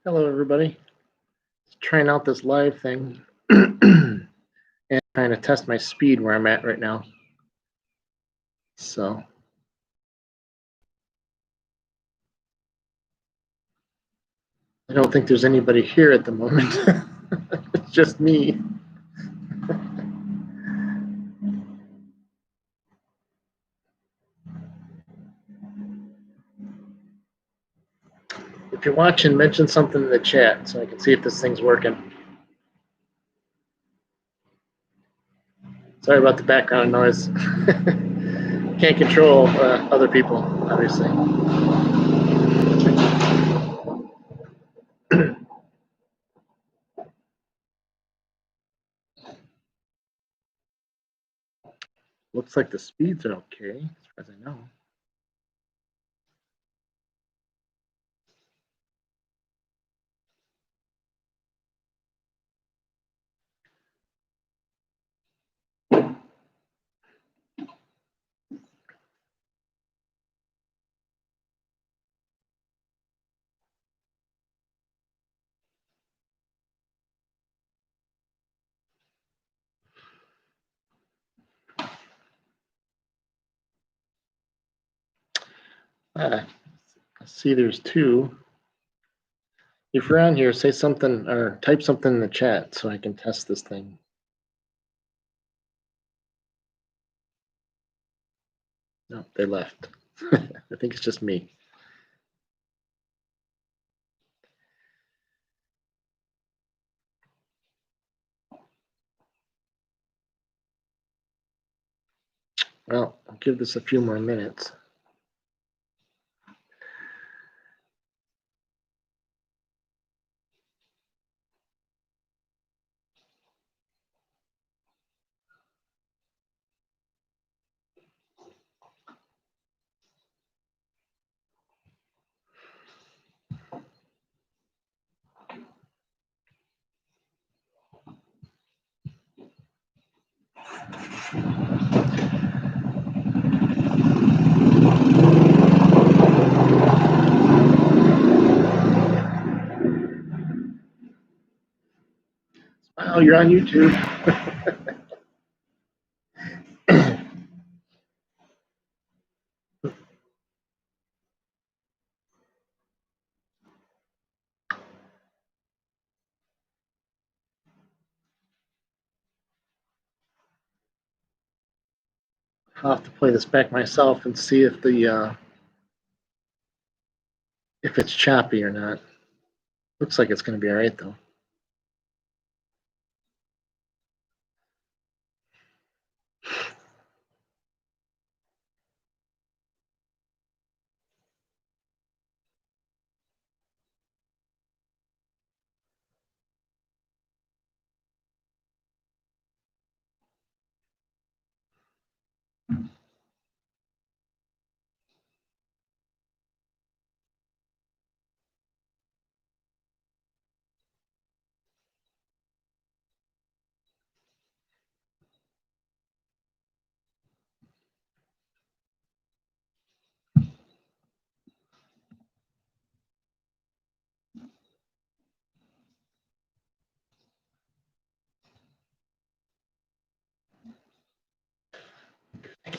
Hello, everybody. Just trying out this live thing and trying to test my speed where I'm at right now. So, I don't think there's anybody here at the moment. It's just me. If you're watching, mention something in the chat so I can see if this thing's working. Sorry about the background noise. Can't control other people, obviously. Looks like the speeds are okay, as far as I know. I see there's two. If you're on here, say something or type something in the chat so I can test this thing. No, they left. I think it's just me. Well, I'll give this a few more minutes. Oh, you're on YouTube. I'll have to play this back myself and see if the if it's choppy or not. Looks like it's going to be all right though.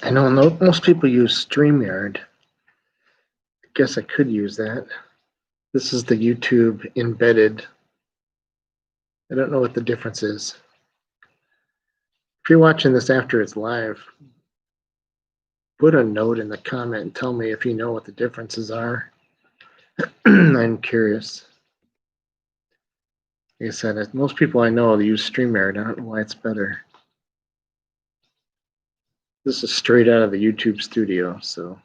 I know most people use Streamyard. I guess I could use that. This is the YouTube embedded. I don't know what the difference is. If you're watching this after it's live, put a note in the comment and tell me if you know what the differences are. I'm curious. Like I said, most people I know use StreamYard. I don't know why it's better. This is straight out of the YouTube studio, so.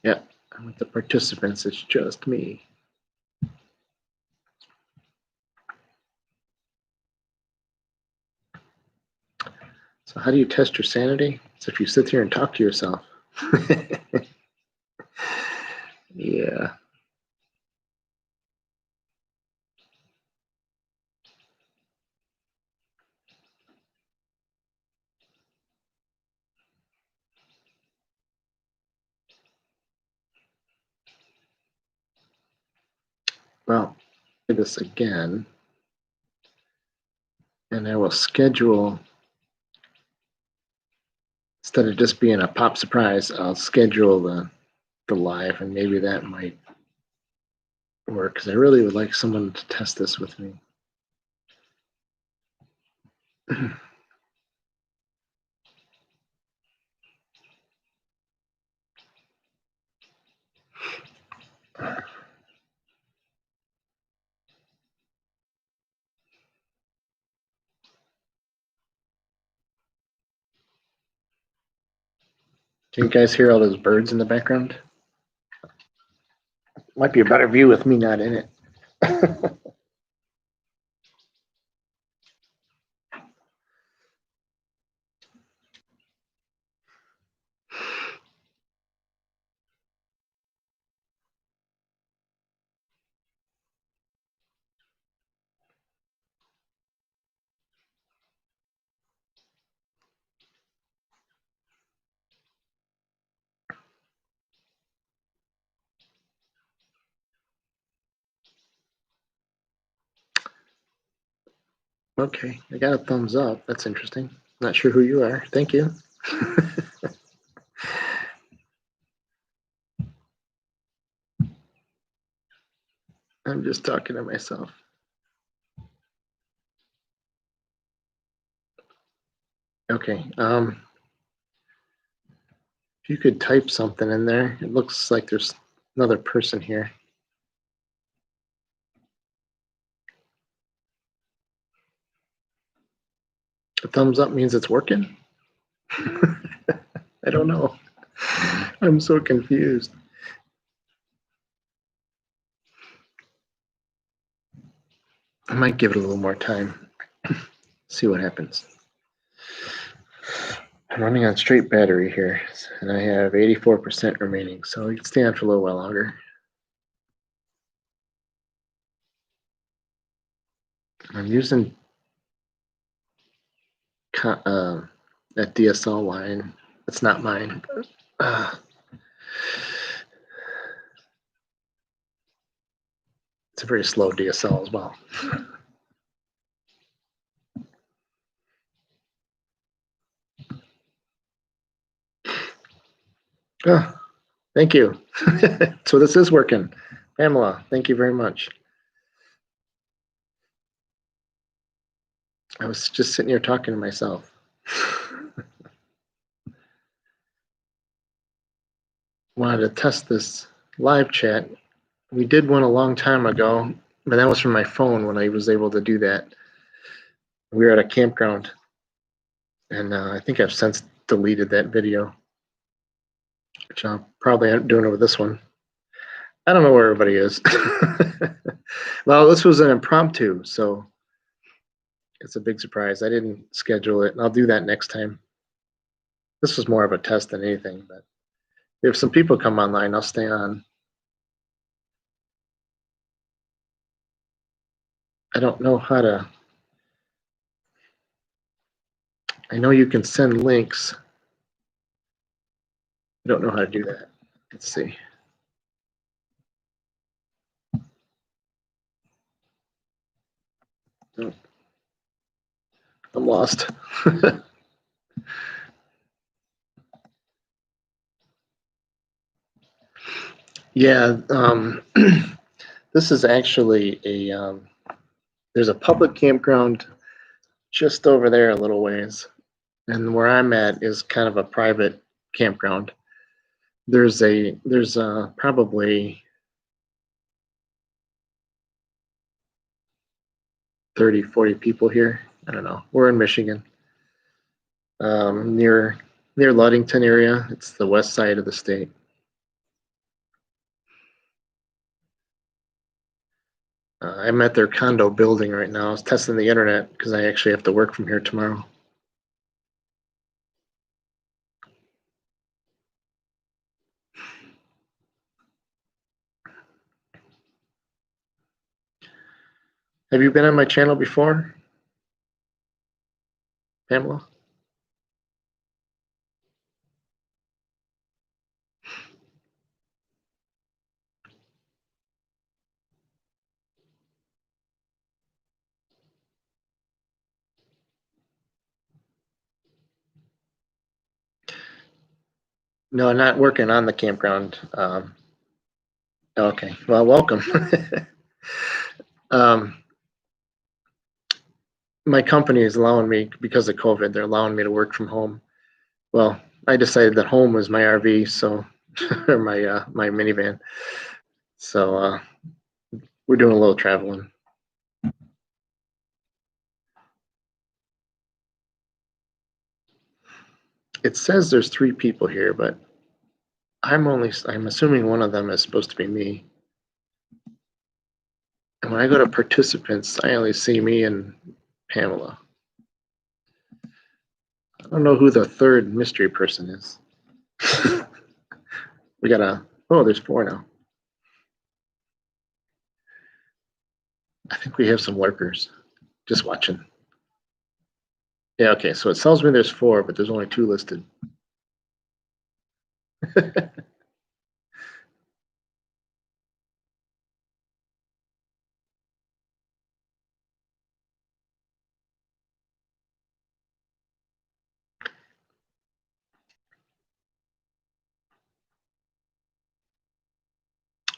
Yeah, with the participants, it's just me. So how do you test your sanity? It's if you sit here and talk to yourself. Yeah. Well, do this again, and I will schedule, instead of just being a pop surprise, I'll schedule the live, and maybe that might work, because I really would like someone to test this with me. Can you guys hear all those birds in the background? Might be a better view with me not in it. Okay, I got a thumbs up. That's interesting. Not sure who you are. Thank you. I'm just talking to myself. Okay. If you could type something in there, it looks like there's another person here. A thumbs up means it's working? I don't know. I'm so confused. I might give it a little more time. See what happens. I'm running on straight battery here, and I have 84% remaining, so we can stay on for a little while longer. I'm using that DSL line. It's not mine. It's a very slow DSL as well. Oh, thank you. So this is working. Pamela, thank you very much. I was just sitting here talking to myself. Wanted to test this live chat. We did one a long time ago, but that was from my phone when I was able to do that. We were at a campground, and I think I've since deleted that video, which I'll probably end up doing with this one. I don't know where everybody is. Well, this was an impromptu, so it's a big surprise. I didn't schedule it, and I'll do that next time. This was more of a test than anything, but if some people come online, I'll stay on. I don't know how to. I know you can send links. I don't know how to do that. Let's see. Oh, I'm lost. Yeah, this is actually there's a public campground just over there a little ways, and where I'm at is kind of a private campground. There's probably 30, 40 people here. I don't know. We're in Michigan, near Ludington area. It's the west side of the state. I'm at their condo building right now. I was testing the internet because I actually have to work from here tomorrow. Have you been on my channel before, Pamela? No, not working on the campground. Okay, well, welcome. um, my company is allowing me, because of COVID, they're allowing me to work from home. Well, I decided that home was my RV, so or my minivan. So we're doing a little traveling. It says there's 3 people here, but I'm assuming one of them is supposed to be me. And when I go to participants, I only see me and Pamela. I don't know who the third mystery person is. We got there's 4 now. I think we have some lurkers just watching. Yeah, okay, so it tells me there's 4, but there's only 2 listed.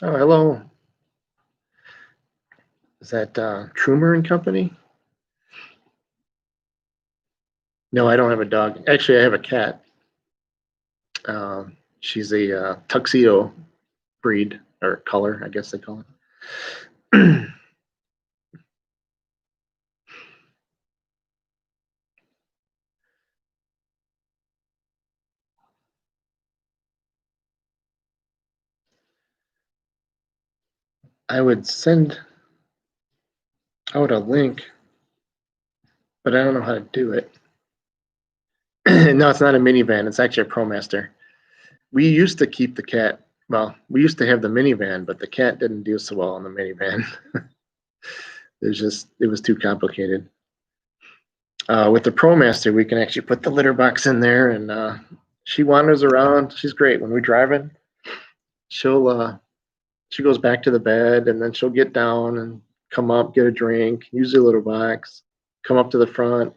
Oh, hello. Is that Trumer and Company? No, I don't have a dog. Actually, I have a cat. She's a tuxedo breed or color, I guess they call it. I would send out a link, but I don't know how to do it. No, it's not a minivan. It's actually a ProMaster. We used to keep the cat. Well, we used to have the minivan, but the cat didn't do so well on the minivan. It was too complicated. With the ProMaster, we can actually put the litter box in there, and she wanders around. She's great when we're driving. She goes back to the bed, and then she'll get down and come up, get a drink, use the litter box, come up to the front.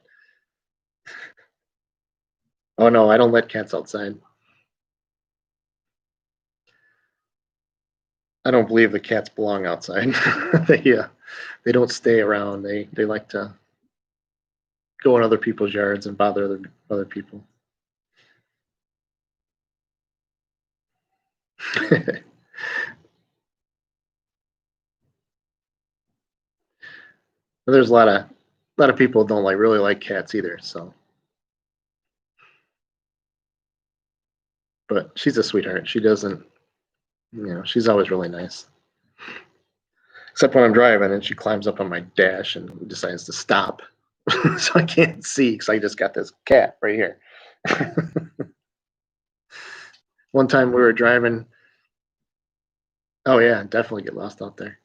Oh no, I don't let cats outside. I don't believe the cats belong outside. They don't stay around. They like to go in other people's yards and bother other people. There's a lot of people don't really like cats either. So, but she's a sweetheart. She doesn't, she's always really nice. Except when I'm driving and she climbs up on my dash and decides to stop, so I can't see because I just got this cat right here. One time we were driving. Oh yeah, definitely get lost out there.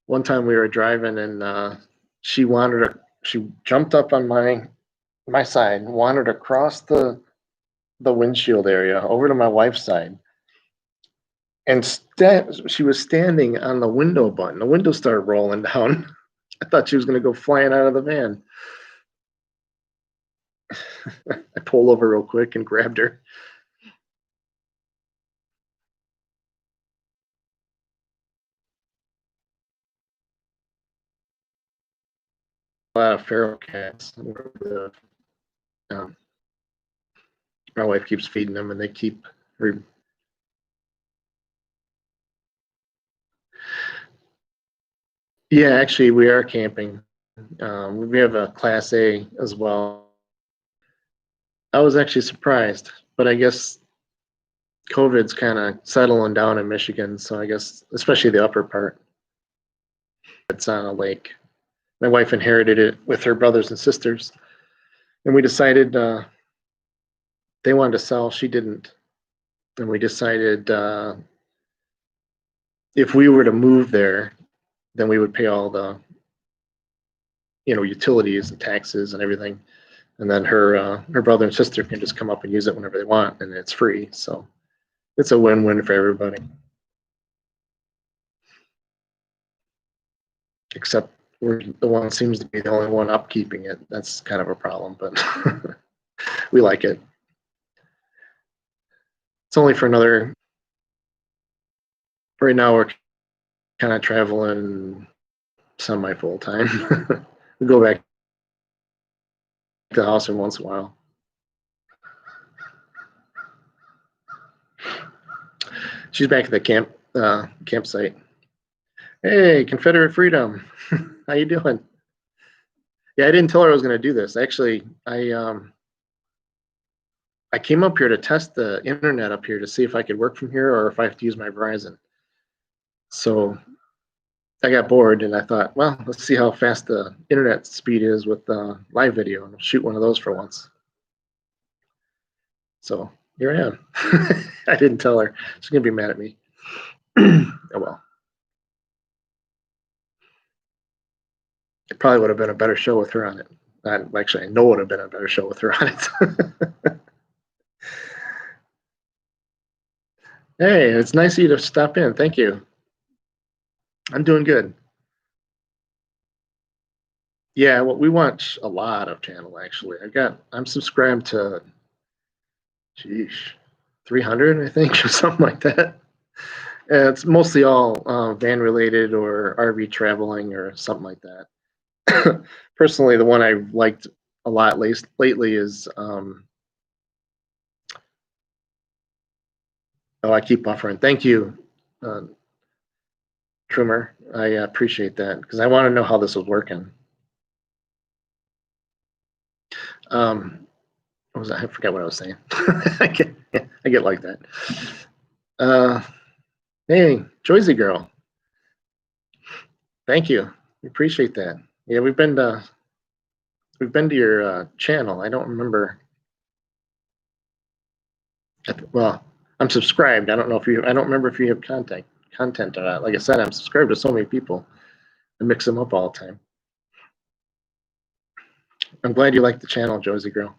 One time we were driving and she jumped up on my side, wandered across the windshield area over to my wife's side, and she was standing on the window button. The window started rolling down. I thought she was going to go flying out of the van. I pulled over real quick and grabbed her. A lot of feral cats. Um, my wife keeps feeding them, and they keep. Yeah, actually, we are camping. We have a Class A as well. I was actually surprised, but I guess COVID's kind of settling down in Michigan, so I guess especially the upper part. It's on a lake. My wife inherited it with her brothers and sisters, and we decided they wanted to sell. She didn't, and we decided if we were to move there, then we would pay all the utilities and taxes and everything, and then her brother and sister can just come up and use it whenever they want, and it's free. So it's a win-win for everybody. Except we're the one seems to be the only one upkeeping it. That's kind of a problem, but we like it. It's only for another. Right now, we're kind of traveling semi full time. We go back to the house every once in a while. She's back at the campsite. Hey, Confederate Freedom, how you doing? Yeah, I didn't tell her I was going to do this. Actually, I came up here to test the internet up here to see if I could work from here or if I have to use my Verizon. So I got bored and I thought, well, let's see how fast the internet speed is with live video and shoot one of those for once. So here I am. I didn't tell her. She's going to be mad at me. Oh, well. It probably would have been a better show with her on it. Actually, I know it would have been a better show with her on it. Hey, it's nice of you to stop in. Thank you. I'm doing good. Yeah, well, we watch a lot of channel actually. I'm subscribed to, geez, 300, I think, or something like that. And it's mostly all van related or RV traveling or something like that. Personally, the one I liked a lot lately is oh, I keep buffering. Thank you, uh, Trimmer. I appreciate that because I want to know how this was working. What was that? I forgot what I was saying. I get like that. Hey, Joyzy girl. Thank you. We appreciate that. Yeah, we've been to your channel. I don't remember. Well, I'm subscribed. I don't know if you. I don't remember if you have content or not. Like I said, I'm subscribed to so many people. I mix them up all the time. I'm glad you like the channel, Josie girl.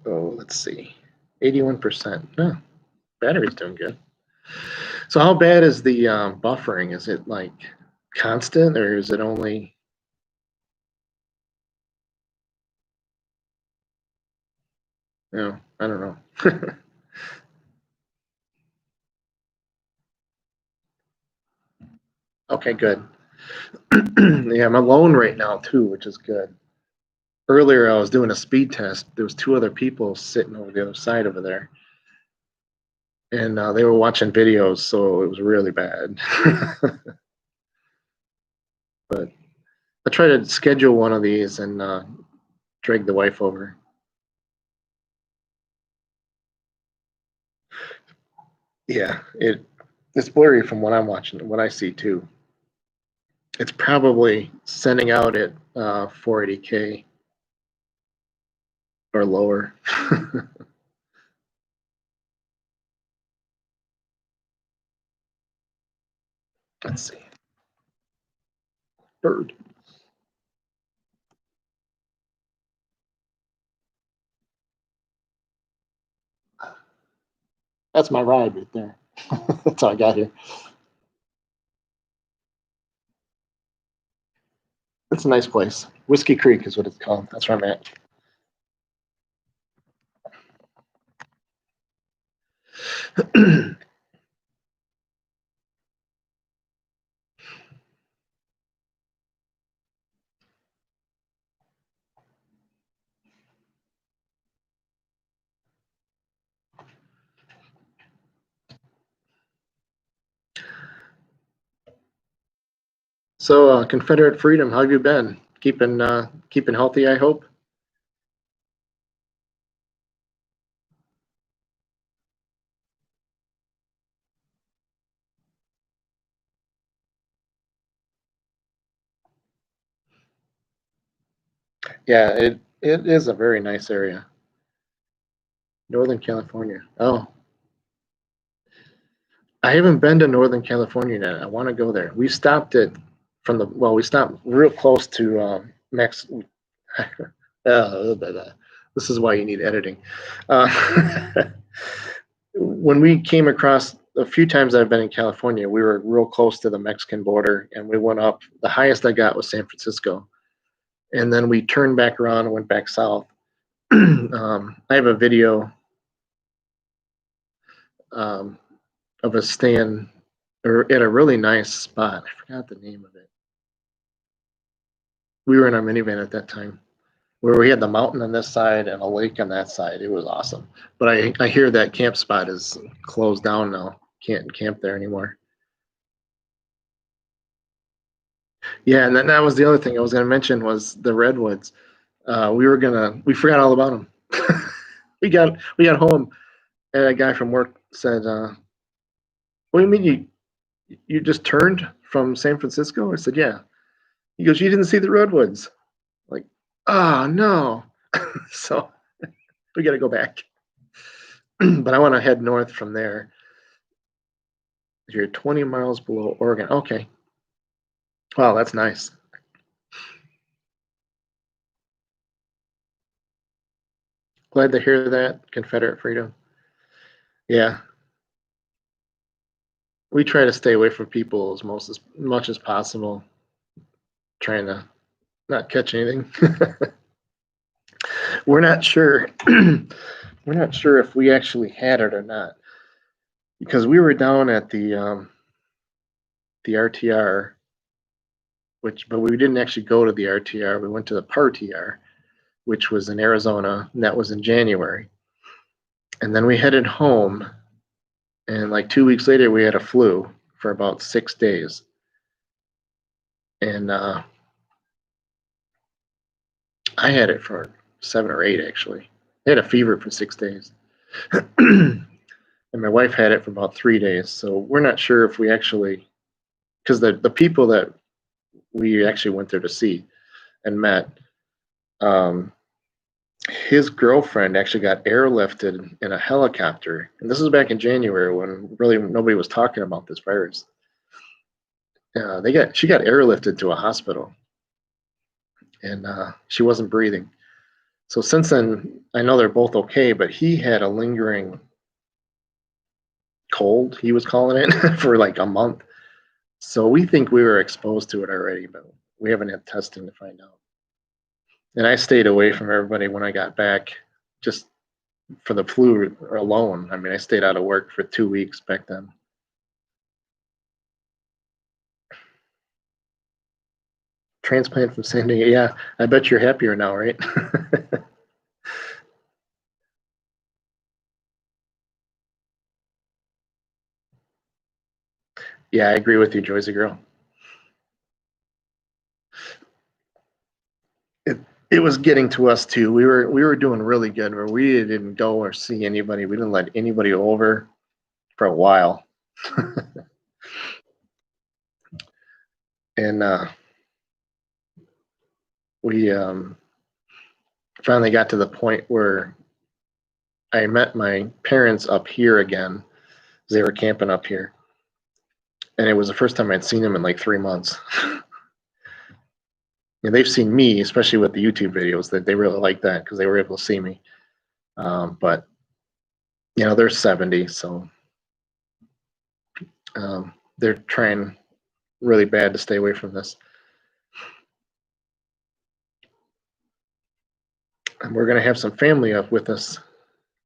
Oh, let's see. 81%. Oh, battery's doing good. So how bad is the buffering? Is it like constant or is it only? No, I don't know. Okay, good. Yeah, I'm alone right now too, which is good. Earlier, I was doing a speed test. There was two other people sitting over the other side over there, and they were watching videos, so it was really bad. But I try to schedule one of these and drag the wife over. Yeah, it's blurry from what I'm watching, what I see too. It's probably sending out at 480K or lower. Let's see. Bird. That's my ride right there. That's how I got here. It's a nice place. Whiskey Creek is what it's called. That's where I'm at. So, Confederate Freedom, how have you been? Keeping healthy, I hope. Yeah, it is a very nice area. Northern California. Oh, I haven't been to Northern California yet. I want to go there. We stopped at we stopped real close to Mex. This is why you need editing. When we came across, a few times I've been in California, we were real close to the Mexican border, and we went up. The highest I got was San Francisco, and then we turned back around and went back south. I have a video of us staying at a really nice spot. I forgot the name of it. We were in our minivan at that time, where we had the mountain on this side and a lake on that side. It was awesome. But I hear that camp spot is closed down now. Can't camp there anymore. Yeah, and that was the other thing I was going to mention was the redwoods. We forgot all about them. we got home, and a guy from work said, "What do you mean you just turned from San Francisco?" I said, "Yeah." He goes, "You didn't see the redwoods." Like, oh no. So we got to go back. But I want to head north from there. You're 20 miles below Oregon. Okay. Wow, that's nice. Glad to hear that, Confederate Freedom. Yeah. We try to stay away from people as much as possible, trying to not catch anything. We're not sure. We're not sure if we actually had it or not, because we were down at the RTR, but we didn't actually go to the RTR. We went to the PAR-TR, which was in Arizona, and that was in January. And then we headed home, and like 2 weeks later, we had a flu for about 6 days. And I had it for 7 or 8, actually. I had a fever for 6 days. And my wife had it for about 3 days. So we're not sure if we actually, because the people that we actually went there to see and met, his girlfriend actually got airlifted in a helicopter. And this was back in January when really nobody was talking about this virus. She got airlifted to a hospital, and she wasn't breathing. So since then, I know they're both okay, but he had a lingering cold, he was calling it, for like a month. So we think we were exposed to it already, but we haven't had testing to find out. And I stayed away from everybody when I got back, just for the flu alone. I mean, I stayed out of work for 2 weeks back then. Transplant from San Diego. Yeah, I bet you're happier now, right? Yeah, I agree with you, Joyce girl. It was getting to us too. We were doing really good, where we didn't go or see anybody. We didn't let anybody over for a while. And we finally got to the point where I met my parents up here again. They were camping up here, and it was the first time I'd seen them in like 3 months. And they've seen me, especially with the YouTube videos, that they really like that because they were able to see me. But they're 70, so they're trying really bad to stay away from this. And we're gonna have some family up with us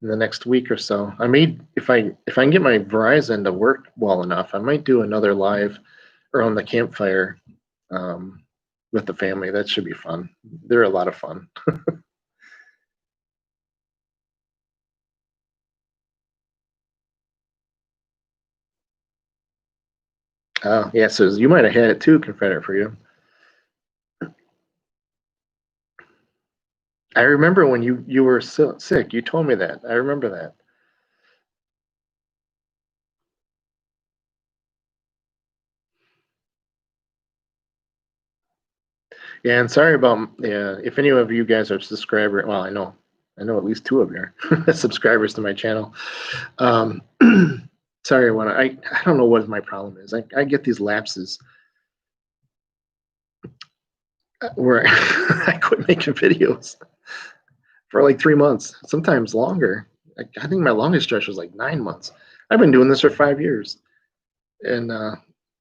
in the next week or so. I may, if I can get my Verizon to work well enough, I might do another live around the campfire with the family. That should be fun. They're a lot of fun. Yeah, so you might have had it too, Confederate Freedom. I remember when you were so sick. You told me that. I remember that. Yeah, and sorry about if any of you guys are subscribers. Well, I know at least 2 of you are subscribers to my channel. Sorry, I don't know what my problem is. I get these lapses. where I quit making videos for like 3 months, sometimes longer. I think my longest stretch was like 9 months. I've been doing this for 5 years, and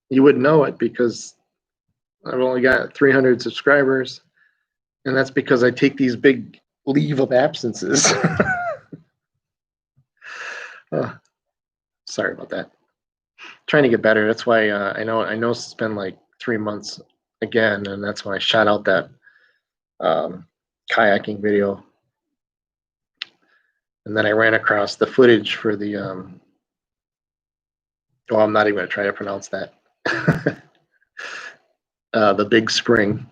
you wouldn't know it because I've only got 300 subscribers, and that's because I take these big leave of absences. Sorry about that. Trying to get better. That's why I know it's been like 3 months again, and that's why I shot out that kayaking video, and then I ran across the footage for the well, I'm not even going to try to pronounce that. The big spring.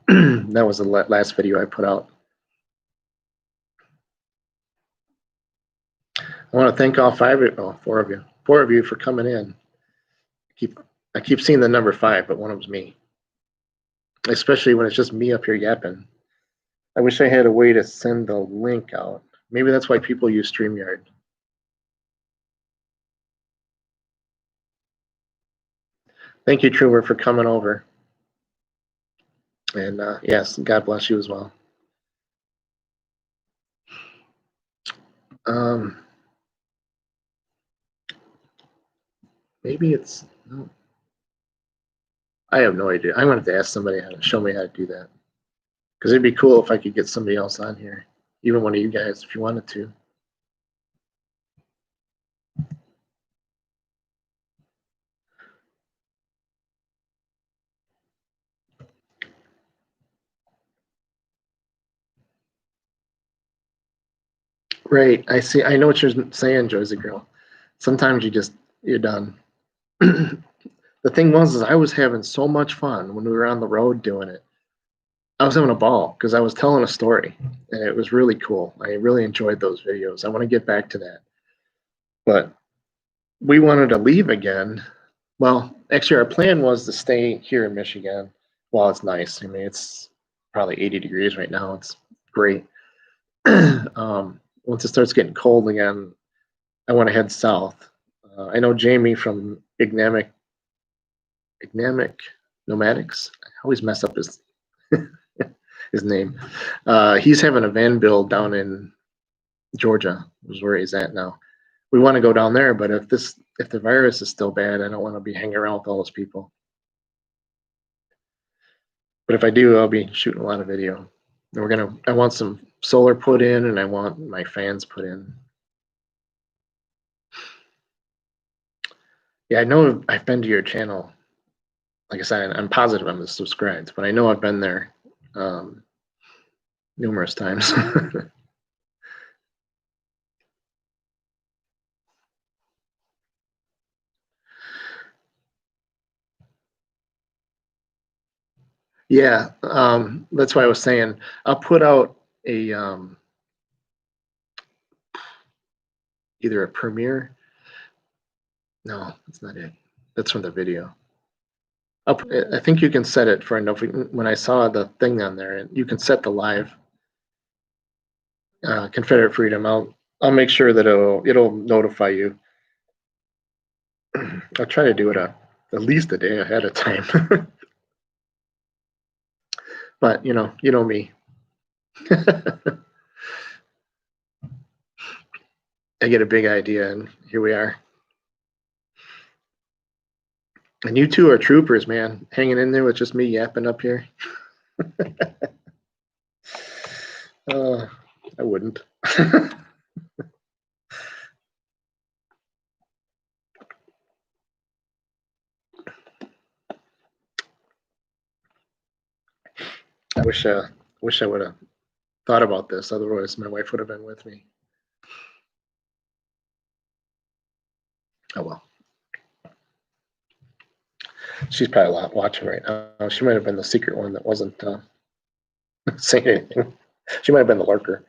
That was the last video I put out. I want to thank all four of you for coming in. I keep seeing the number 5, but one of them's me. Especially when it's just me up here yapping. I wish I had a way to send the link out. Maybe that's why people use Streamyard. Thank you, Truber, for coming over. And yes, God bless you as well. Maybe it's no. I have no idea. I'm gonna have to ask somebody how to show me how to do that. Because it'd be cool if I could get somebody else on here, even one of you guys, if you wanted to. Right. I see. I know what you're saying, Josie Girl. Sometimes you're done. The thing was, is I was having so much fun when we were on the road doing it. I was having a ball because I was telling a story, and it was really cool. I really enjoyed those videos. I want to get back to that, but we wanted to leave again. Well, actually, our plan was to stay here in Michigan while it's nice. I mean, it's probably 80 degrees right now. It's great. Once it starts getting cold again, I want to head south. I know Jamie from Ignamic Nomadics. I always mess up his his name. He's having a van build down in Georgia, is where he's at now. We want to go down there, but if the virus is still bad, I don't want to be hanging around with all those people. But if I do, I'll be shooting a lot of video. And I want some solar put in, and I want my fans put in. Yeah, I know I've been to your channel. Like I said, I'm positive I'm subscribed, but I know I've been there numerous times. Yeah, that's why I was saying I'll put out a either a premiere. No, that's not it. That's from the video. I think you can set it for enough. When I saw the thing on there, you can set the live Confederate Freedom. I'll make sure that it'll notify you. I'll try to do it at least a day ahead of time. But you know me. I get a big idea, and here we are. And you two are troopers, man, hanging in there with just me yapping up here. I wouldn't. I wish I would have thought about this. Otherwise, my wife would have been with me. Oh well. She's probably watching right now. She might have been the secret one that wasn't saying anything. She might have been the lurker.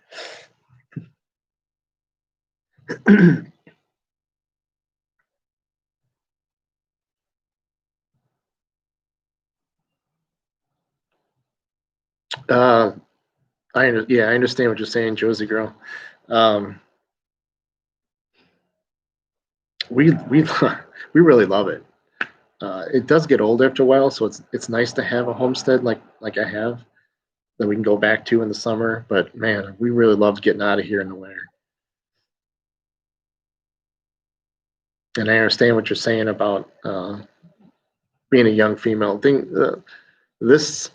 I understand what you're saying, Josie girl. We really love it. It does get old after a while, so it's nice to have a homestead like I have that we can go back to in the summer. But man, we really loved getting out of here in the winter. And I understand what you're saying about being a young female. This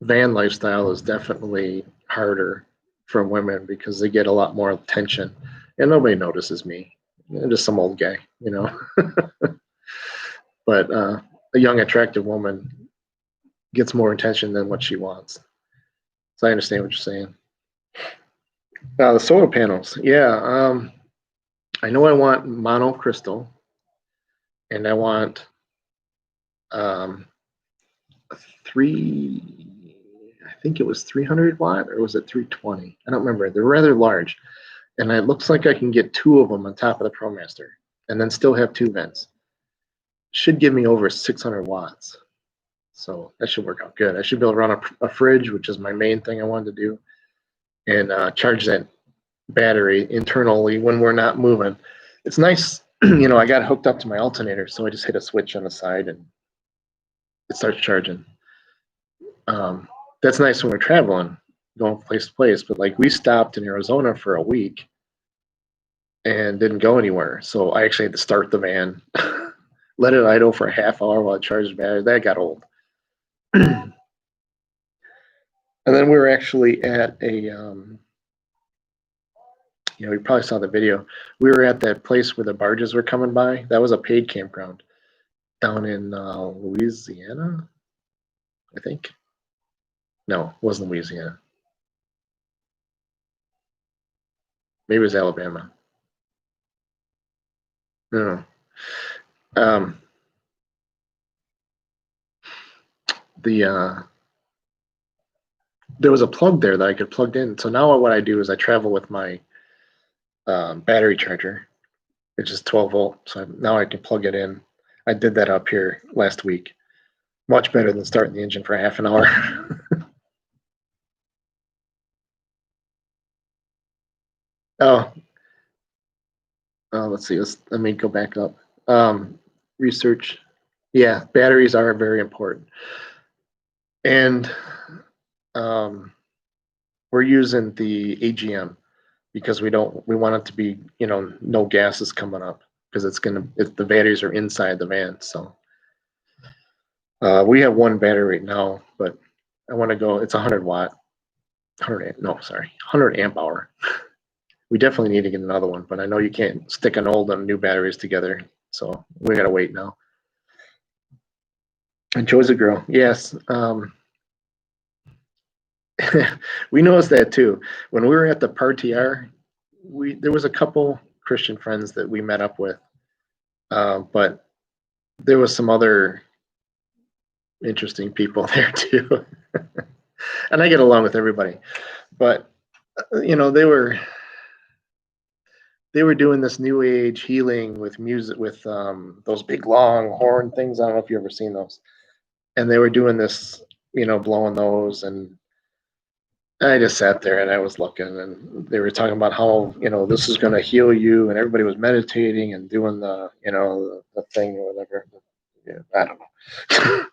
van lifestyle is definitely harder for women because they get a lot more attention, and nobody notices me. I'm just some old guy, you know. But a young, attractive woman gets more attention than what she wants. So I understand what you're saying. The solar panels, yeah. I know I want monocrystal, and I want um, three. I think it was 300 watt, or was it 320? I don't remember. They're rather large, and it looks like I can get two of them on top of the ProMaster, and then still have two vents. Should give me over 600 watts. So that should work out good. I should be able to run a fridge, which is my main thing I wanted to do, and charge that battery internally when we're not moving. It's nice, you know, I got it hooked up to my alternator, so I just hit a switch on the side and it starts charging. That's nice when we're traveling, going place to place, but like we stopped in Arizona for a week and didn't go anywhere. So I actually had to start the van, let it idle for a half hour while it charged the battery. That got old. And then we were actually at a, you know, you probably saw the video. We were at that place where the barges were coming by. That was a paid campground down in Louisiana, I think. No, it wasn't Louisiana. Maybe it was Alabama. No. There was a plug there that I could plug in. So now what I do is I travel with my battery charger, which is 12 volt. So now I can plug it in. I did that up here last week. Much better than starting the engine for half an hour. Oh, let's see. Let me go back up. Research. Yeah, batteries are very important. And we're using the AGM because we want it to be, you know, no gases coming up because the batteries are inside the van. So we have one battery right now, but I want to go. It's 100 watt, 100 amp hour. We definitely need to get another one, but I know you can't stick an old and new batteries together, so we gotta wait now. And Joe's a girl, yes. We noticed that too. When we were at the Partier, there was a couple Christian friends that we met up with, but there was some other interesting people there too. And I get along with everybody, but you know, they were doing this new age healing with music, with those big long horn things. I don't know if you've ever seen those. And they were doing this, you know, blowing those, and I just sat there and I was looking, and they were talking about how, you know, this is going to heal you, and everybody was meditating and doing the, you know, the thing or whatever. Yeah, I don't know.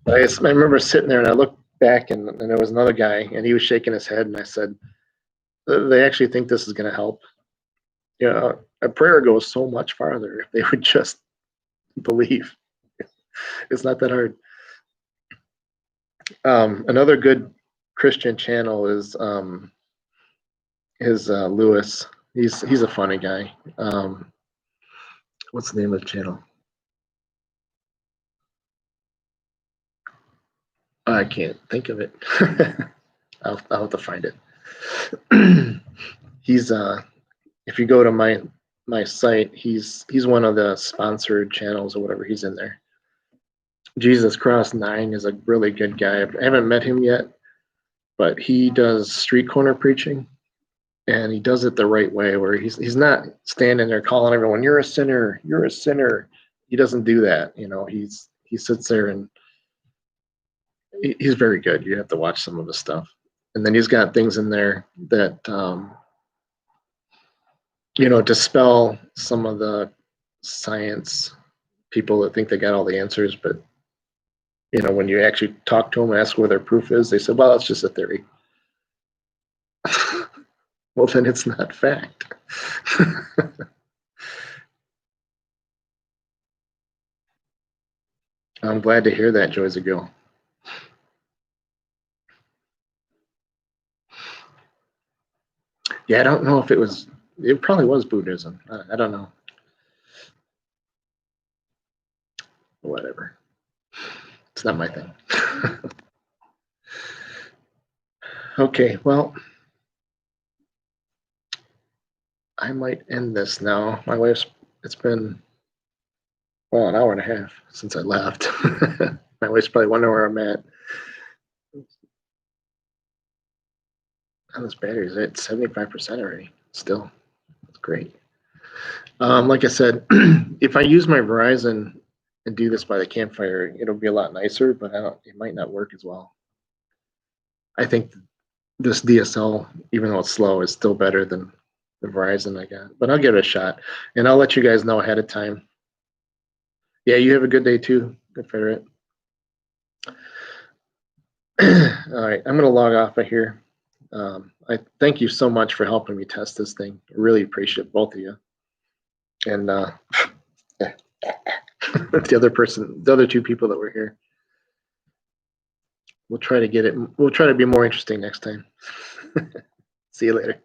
But I remember sitting there and I looked back, and there was another guy, and he was shaking his head, and I said, they actually think this is going to help. You know, a prayer goes so much farther if they would just believe. It's not that hard. Another good Christian channel is Lewis. He's a funny guy. What's the name of the channel? I can't think of it. I'll have to find it. He's if you go to my site, he's one of the sponsored channels or whatever. He's in there. Jesus Cross 9 is a really good guy. I haven't met him yet, but he does street corner preaching, and he does it the right way, where he's not standing there calling everyone, you're a sinner, you're a sinner. He doesn't do that. You know, he sits there, and he's very good. You have to watch some of his stuff. And then he's got things in there that, you know, dispel some of the science people that think they got all the answers, but you know, when you actually talk to them and ask where their proof is, they say, well, it's just a theory. Well, then it's not fact. I'm glad to hear that, Joy's a Girl. Yeah, I don't know if it probably was Buddhism. I don't know. Whatever. It's not my thing. Okay, well, I might end this now. It's been, well, an hour and a half since I left. My wife's probably wondering where I'm at. And this battery's at 75% already. Still, it's great. Like I said, if I use my Verizon and do this by the campfire, it'll be a lot nicer, but it might not work as well. I think this DSL, even though it's slow, is still better than the Verizon I got. But I'll give it a shot, and I'll let you guys know ahead of time. Yeah, you have a good day too, Confederate. All right, I'm gonna log off of here. I thank you so much for helping me test this thing. I really appreciate both of you. And the other two people that were here. We'll try to get it. We'll try to be more interesting next time. See you later.